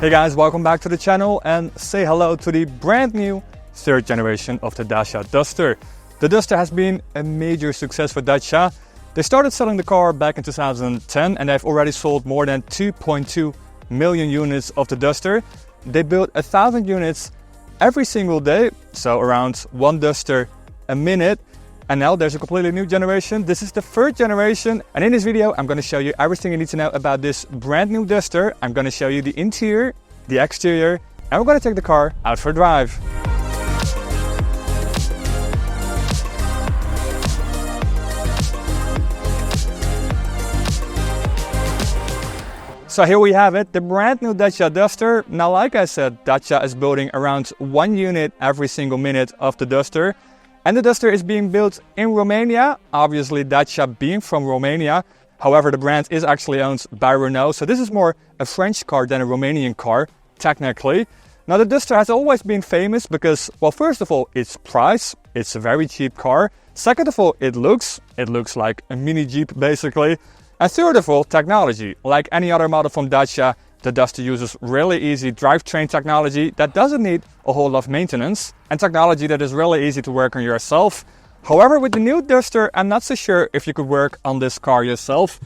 Hey guys, welcome back to the channel and say hello to the brand new third generation of the Dacia Duster. The Duster has been a major success for Dacia. They started selling the car back in 2010 and they've already sold more than 2.2 million units of the Duster. They built 1,000 units every single day, so around one Duster a minute. And now there's a completely new generation. This is the third generation, and in this video I'm going to show you everything you need to know about this brand new Duster. I'm going to show you the interior, the exterior, and we're going to take the car out for a drive. So here we have it, the brand new Dacia Duster. Now, like I said, Dacia is building around one unit every single minute of the Duster. And the Duster is being built in Romania, obviously Dacia being from Romania. However, the brand is actually owned by Renault, so this is more a French car than a Romanian car, technically. Now, the Duster has always been famous because, well, first of all, its price. It's a very cheap car. Second of all, it looks like a mini Jeep, basically. And third of all, technology. Like any other model from Dacia, the Duster uses really easy drivetrain technology that doesn't need a whole lot of maintenance, and technology that is really easy to work on yourself. However, with the new Duster, I'm not so sure if you could work on this car yourself,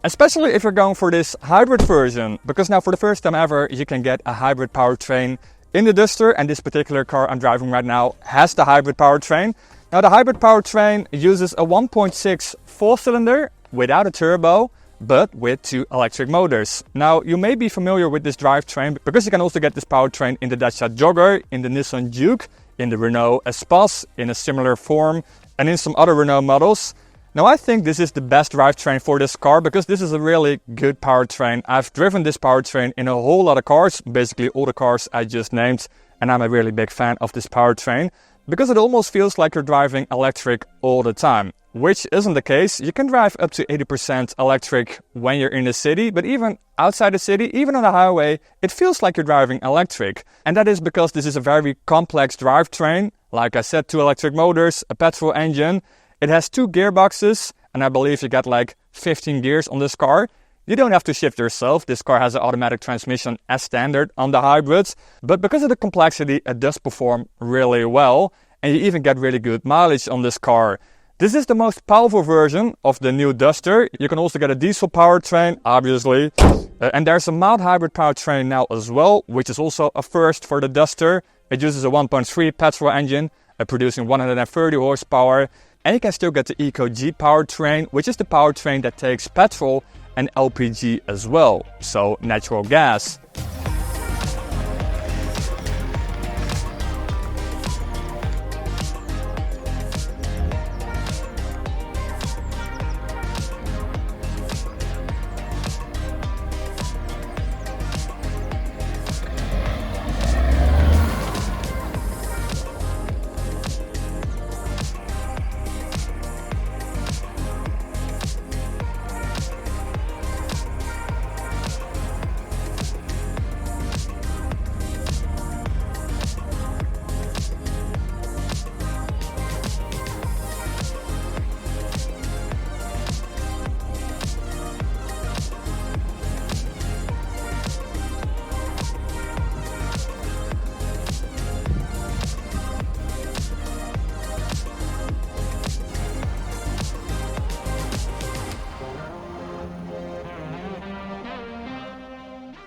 especially if you're going for this hybrid version, because now for the first time ever you can get a hybrid powertrain in the Duster, and this particular car I'm driving right now has the hybrid powertrain. Now, the hybrid powertrain uses a 1.6 4-cylinder without a turbo, but with two electric motors. Now, you may be familiar with this drivetrain because you can also get this powertrain in the Dacia Jogger, in the Nissan Juke, in the Renault Espace, in a similar form, and in some other Renault models. Now, I think this is the best drivetrain for this car because this is a really good powertrain. I've driven this powertrain in a whole lot of cars, basically all the cars I just named, and I'm a really big fan of this powertrain because it almost feels like you're driving electric all the time. Which isn't the case. You can drive up to 80% electric when you're in the city, but even outside the city, even on the highway, it feels like you're driving electric. And that is because this is a very complex drivetrain. Like I said, two electric motors, a petrol engine. It has two gearboxes, and I believe you get like 15 gears on this car. You don't have to shift yourself. This car has an automatic transmission as standard on the hybrids, but because of the complexity, it does perform really well, and you even get really good mileage on this car. This is the most powerful version of the new Duster. You can also get a diesel powertrain, obviously. And there's a mild hybrid powertrain now as well, which is also a first for the Duster. It uses a 1.3 petrol engine, producing 130 horsepower. And you can still get the Eco-G powertrain, which is the powertrain that takes petrol and LPG as well, so natural gas.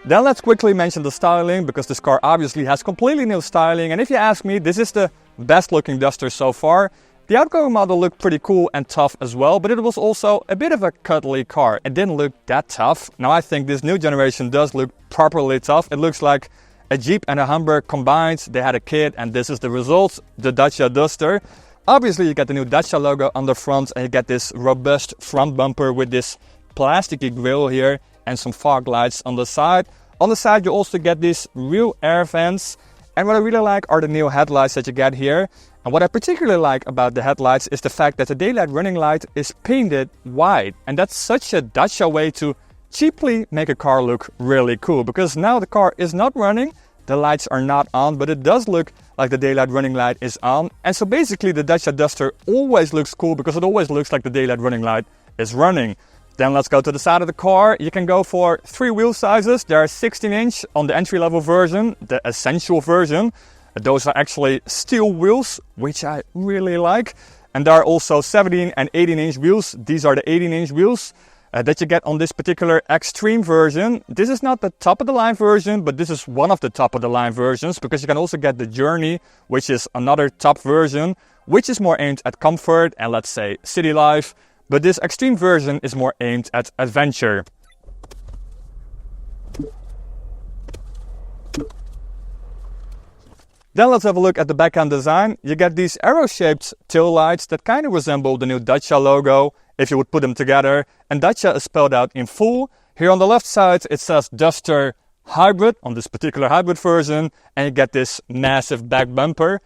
Then let's quickly mention the styling, because this car obviously has completely new styling, and if you ask me, this is the best looking Duster so far. The outgoing model looked pretty cool and tough as well, but it was also a bit of a cuddly car. It didn't look that tough. Now, I think this new generation does look properly tough. It looks like a Jeep and a Hummer combined. They had a kid, and this is the result, the Dacia Duster. Obviously, you get the new Dacia logo on the front, and you get this robust front bumper with this plasticky grille here and some fog lights on the side. On the side, you also get these real air vents. And what I really like are the new headlights that you get here. And what I particularly like about the headlights is the fact that the daylight running light is painted white. And that's such a Dacia way to cheaply make a car look really cool. Because now the car is not running, the lights are not on, but it does look like the daylight running light is on. And so basically the Dacia Duster always looks cool because it always looks like the daylight running light is running. Then let's go to the side of the car. You can go for 3 wheel sizes. There are 16-inch on the entry-level version, the Essential version. Those are actually steel wheels, which I really like. And there are also 17 and 18-inch wheels. These are the 18-inch wheels that you get on this particular Extreme version. This is not the top-of-the-line version, but this is one of the top-of-the-line versions, because you can also get the Journey, which is another top version, which is more aimed at comfort and, let's say, city life. But this Extreme version is more aimed at adventure. Then let's have a look at the backhand design. You get these arrow-shaped tail lights that kind of resemble the new Dacia logo if you would put them together. And Dacia is spelled out in full. Here on the left side it says Duster Hybrid on this particular hybrid version. And you get this massive back bumper.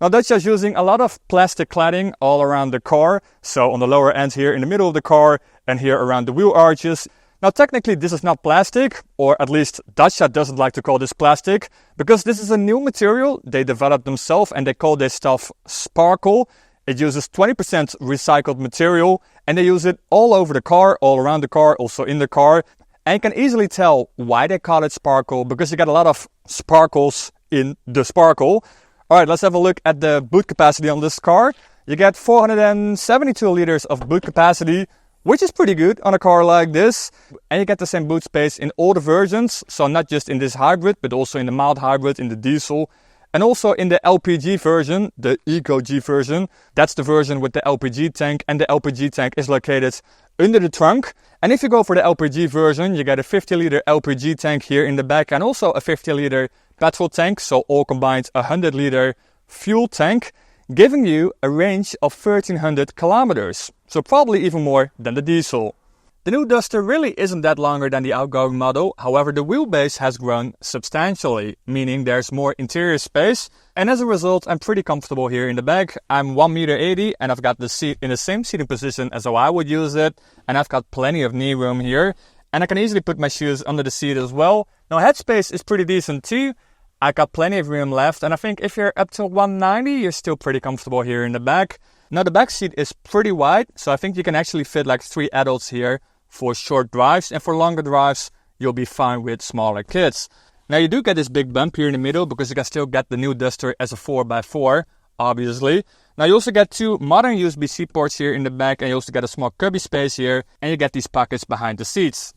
Now Dacia is using a lot of plastic cladding all around the car. So on the lower end here in the middle of the car and here around the wheel arches. Now technically this is not plastic, or at least Dacia doesn't like to call this plastic, because this is a new material they developed themselves and they call this stuff Sparkle. It uses 20% recycled material and they use it all over the car, all around the car, also in the car. And you can easily tell why they call it Sparkle, because you get a lot of sparkles in the Sparkle. Alright, let's have a look at the boot capacity on this car. You get 472 liters of boot capacity, which is pretty good on a car like this. And you get the same boot space in all the versions. So not just in this hybrid, but also in the mild hybrid, in the diesel. And also in the LPG version, the Eco G version. That's the version with the LPG tank. And the LPG tank is located under the trunk. And if you go for the LPG version, you get a 50-liter LPG tank here in the back. And also a 50-liter petrol tank. So all combined 100-liter fuel tank, giving you a range of 1300 kilometers. So probably even more than the diesel. The new Duster really isn't that longer than the outgoing model. However, the wheelbase has grown substantially, meaning there's more interior space. And as a result, I'm pretty comfortable here in the back. I'm 1.80 meters and I've got the seat in the same seating position as how I would use it. And I've got plenty of knee room here. And I can easily put my shoes under the seat as well. Now headspace is pretty decent too. I got plenty of room left, and I think if you're up to 190, you're still pretty comfortable here in the back. Now the back seat is pretty wide, so I think you can actually fit like 3 adults here for short drives, and for longer drives, you'll be fine with smaller kids. Now you do get this big bump here in the middle, because you can still get the new Duster as a 4x4, obviously. Now you also get 2 modern USB-C ports here in the back, and you also get a small cubby space here, and you get these pockets behind the seats.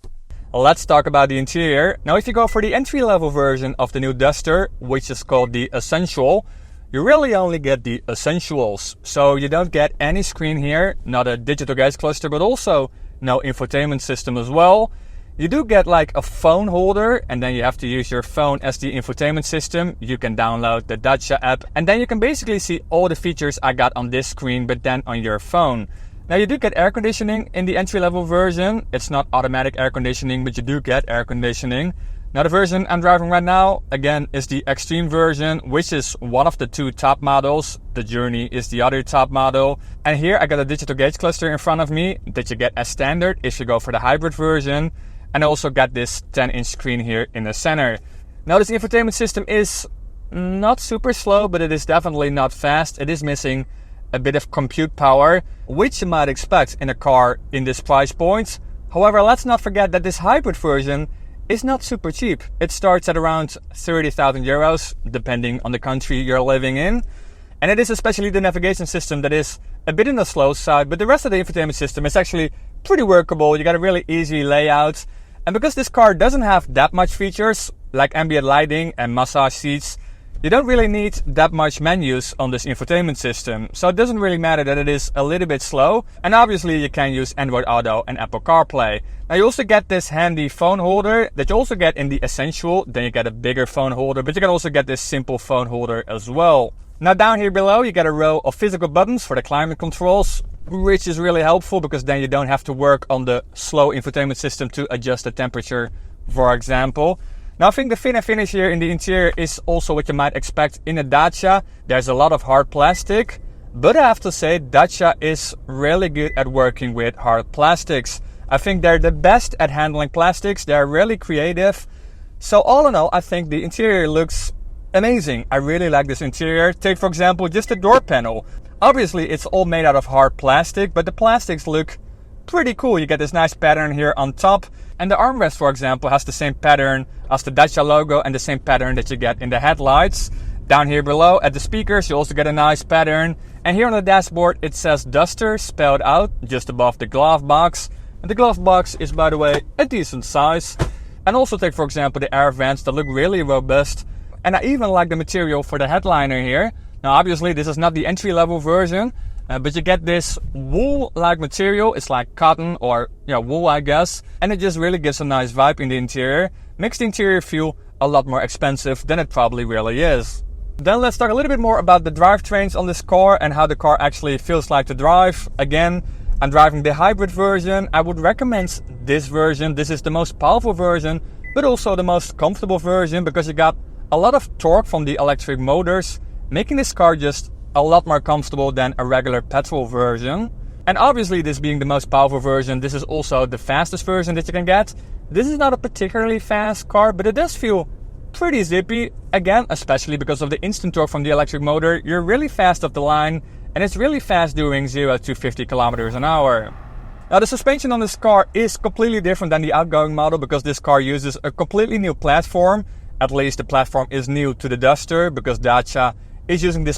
Let's talk about the interior. Now if you go for the entry-level version of the new Duster, which is called the Essential, you really only get the Essentials. So you don't get any screen here, not a digital gas cluster, but also no infotainment system as well. You do get like a phone holder, and then you have to use your phone as the infotainment system. You can download the Dacia app, and then you can basically see all the features I got on this screen, but then on your phone. Now you do get air conditioning in the entry-level version. It's not automatic air conditioning, but you do get air conditioning. Now the version I'm driving right now, again, is the Extreme version, which is one of the 2 top models. The Journey is the other top model. And here I got a digital gauge cluster in front of me that you get as standard if you go for the hybrid version. And I also got this 10-inch screen here in the center. Now this infotainment system is not super slow, but it is definitely not fast. It is missing a bit of compute power, which you might expect in a car in this price point. However, let's not forget that this hybrid version is not super cheap. It starts at around 30,000 euros, depending on the country you're living in. And it is especially the navigation system that is a bit on the slow side, but the rest of the infotainment system is actually pretty workable. You got a really easy layout. And because this car doesn't have that much features, like ambient lighting and massage seats, you don't really need that much menus on this infotainment system. So it doesn't really matter that it is a little bit slow. And obviously you can use Android Auto and Apple CarPlay. Now you also get this handy phone holder that you also get in the Essential. Then you get a bigger phone holder, but you can also get this simple phone holder as well. Now down here below you get a row of physical buttons for the climate controls, which is really helpful because then you don't have to work on the slow infotainment system to adjust the temperature, for example. Now I think the fit and finish here in the interior is also what you might expect in a Dacia. There's a lot of hard plastic, but I have to say Dacia is really good at working with hard plastics. I think they're the best at handling plastics. They're really creative. So all in all, I think the interior looks amazing. I really like this interior. Take for example just the door panel. Obviously it's all made out of hard plastic, but the plastics look pretty cool. You get this nice pattern here on top. And the armrest, for example, has the same pattern as the Dacia logo and the same pattern that you get in the headlights. Down here below at the speakers, you also get a nice pattern. And here on the dashboard, it says Duster spelled out just above the glove box. And the glove box is, by the way, a decent size. And also take, for example, the air vents that look really robust. And I even like the material for the headliner here. Now, obviously, this is not the entry-level version, but you get this wool-like material. It's like cotton or wool, I guess. And it just really gives a nice vibe in the interior. Makes the interior feel a lot more expensive than it probably really is. Then let's talk a little bit more about the drivetrains on this car and how the car actually feels like to drive. Again, I'm driving the hybrid version. I would recommend this version. This is the most powerful version, but also the most comfortable version because you got a lot of torque from the electric motors, making this car just a lot more comfortable than a regular petrol version. And obviously, this being the most powerful version, this is also the fastest version that you can get. This is not a particularly fast car, but it does feel pretty zippy. Again, especially because of the instant torque from the electric motor, you're really fast off the line, and it's really fast doing 0 to 50 kilometers an hour. Now, the suspension on this car is completely different than the outgoing model because this car uses a completely new platform. At least the platform is new to the Duster because Dacia is using this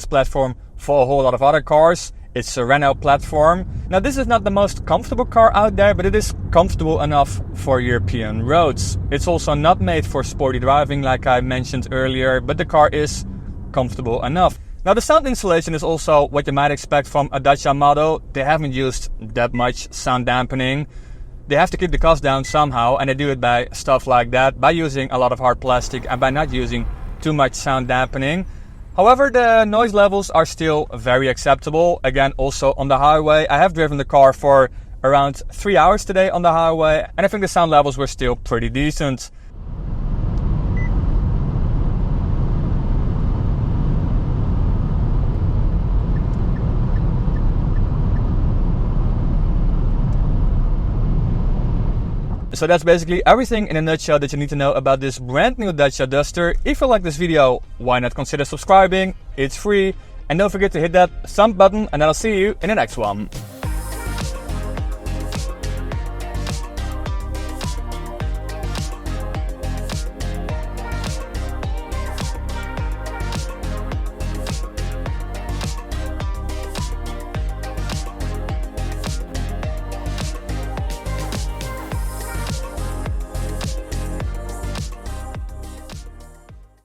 platform for a whole lot of other cars. It's a Renault platform. Now, this is not the most comfortable car out there, but it is comfortable enough for European roads. It's also not made for sporty driving like I mentioned earlier, but the car is comfortable enough. Now, the sound insulation is also what you might expect from a Dacia model. They haven't used that much sound dampening. They have to keep the cost down somehow, and they do it by stuff like that, by using a lot of hard plastic and by not using too much sound dampening. However, the noise levels are still very acceptable. Again, also on the highway. I have driven the car for around 3 hours today on the highway, and I think the sound levels were still pretty decent. So that's basically everything in a nutshell that you need to know about this brand new Dacia Duster. If you like this video, why not consider subscribing? It's free. And don't forget to hit that thumb button, and then I'll see you in the next one.